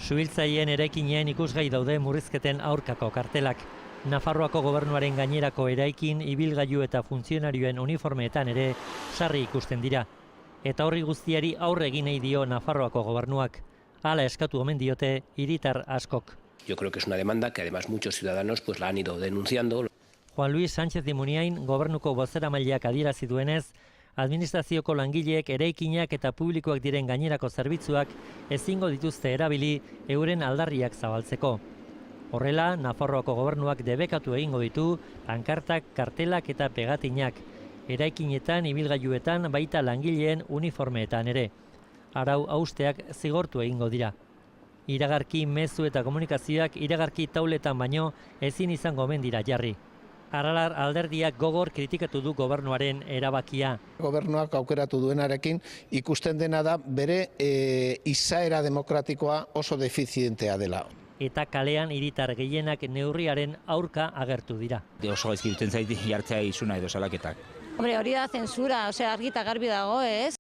Suhiltzaileen eraikinean ikusgai daude murrizketen aurkako kartelak. Nafarroako gobernuaren gainerako eraikin, ibilgailu eta funtzionarioen uniformeetan ere sarri ikusten dira. Eta horri guztiari aurre egin nahi dio Nafarroako gobernuak. Hala eskatu omen diote hiritar askok. Yo creo que es una demanda que además muchos ciudadanos pues la han ido denunciando. Juan Luis Sánchez de Muniain gobernuko bozeramaileak adierazi duenez, administrazioko langileek eraikinak eta publikoak diren gainerako zerbitzuak ezingo dituzte erabili euren aldarriak zabaltzeko. Horrela, Nafarroako gobernuak debekatu egingo ditu pankartak, kartelak eta pegatinak, eraikinetan, ibilgailuetan, baita langileen uniformeetan ere. Arau hausteak zigortu egingo dira. Iragarki mezu eta komunikazioak iragarki tauletan baino ezin izango omen dira jarri. Aralar alderdiak gogor kritikatu du gobernuaren erabakia. Gobernuak aukeratu duenarekin ikusten dena da bere izaera demokratikoa oso defizientea dela. Eta kalean hiritar gehienak neurriaren aurka agertu dira. Oso gaizki duten zait jartzea izuna edo salaketak. Hombre, hori da zensura, argi eta garbi dago, ez?